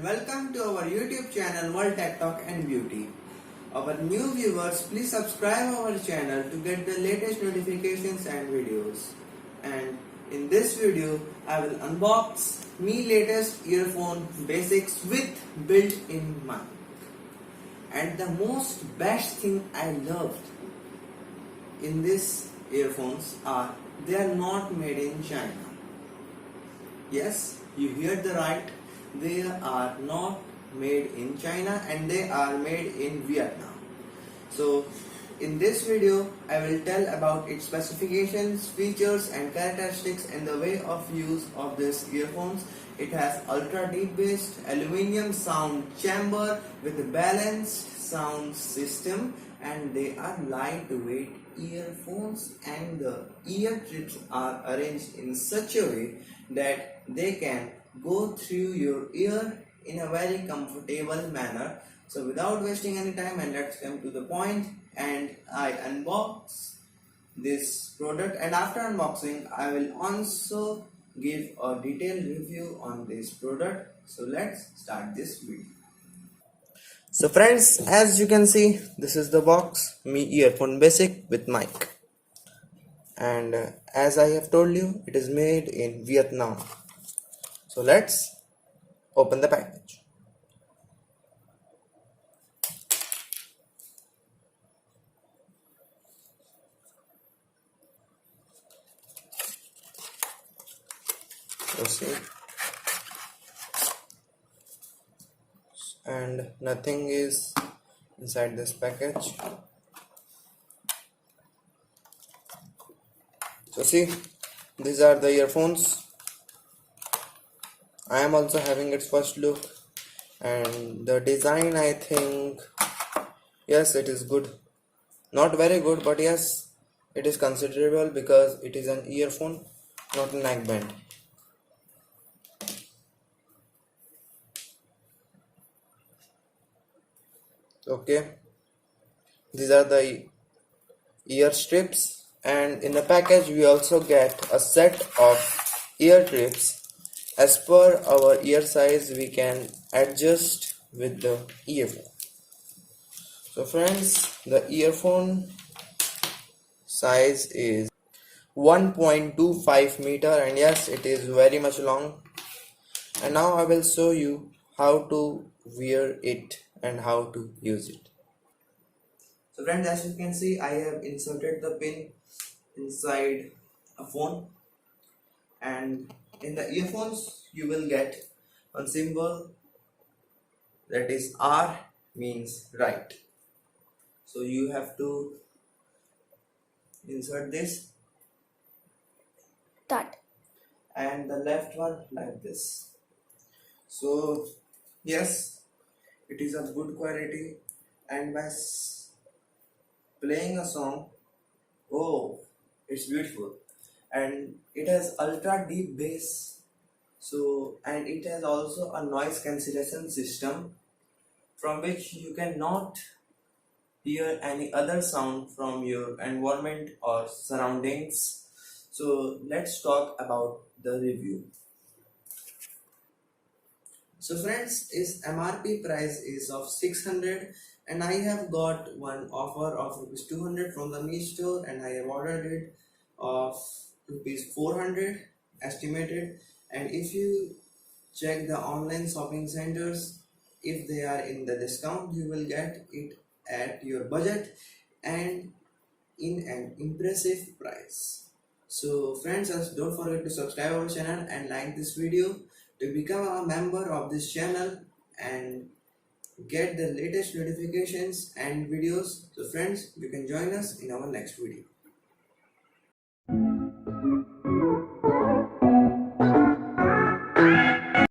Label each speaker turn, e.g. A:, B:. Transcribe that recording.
A: and welcome to our YouTube channel World Tech Talk and Beauty. Our new viewers, please subscribe our channel to get the latest notifications and videos. And in this video, I will unbox me latest earphone basics with built-in mic. And the most best thing I loved in these earphones are they are not made in China. Yes, you heard the right. They are not made in China and they are made in Vietnam. So in this video I will tell about its specifications, features and characteristics and the way of use of this earphones. It has ultra deep bass aluminum sound chamber with a balanced sound system, and they are lightweight earphones, and the ear tips are arranged in such a way that they can go through your ear in a very comfortable manner. So without wasting any time, and let's come to the point, and I unbox this product, and after unboxing I will also give a detailed review on this product. So let's start this video. So friends, as you can see, this is the box, Me Earphone Basic with mic, and as I have told you, it is made in Vietnam. So let's open the package. See, and nothing is inside this package. So see, these are the earphones. I am also having its first look, and the design, I think, yes, it is good. Not very good, but yes, it is considerable because it is an earphone, not a neck band. Okay, these are the ear strips, and in the package we also get a set of ear strips. As per our ear size, we can adjust with the earphone. So friends, the earphone size is 1.25 meter, and yes, it is very much long. And now I will show you how to wear it and how to use it. So friends, as you can see, I have inserted the pin inside a phone, and in the earphones you will get one symbol, that is R, means right. So you have to insert this,
B: That.
A: and the left one like this. So yes, it is of good quality, and by playing a song, oh, it's beautiful, and it has ultra deep bass. So, and it has also a noise cancellation system from which you cannot hear any other sound from your environment or surroundings. So let's talk about the review. So friends, its MRP price is of 600, and I have got one offer of rupees 200 from the Me store, and I have ordered it of rupees 400 estimated. And if you check the online shopping centers, if they are in the discount, you will get it at your budget and in an impressive price. So friends, don't forget to subscribe our channel and like this video to become a member of this channel and get the latest notifications and videos. So friends, you can join us in our next video.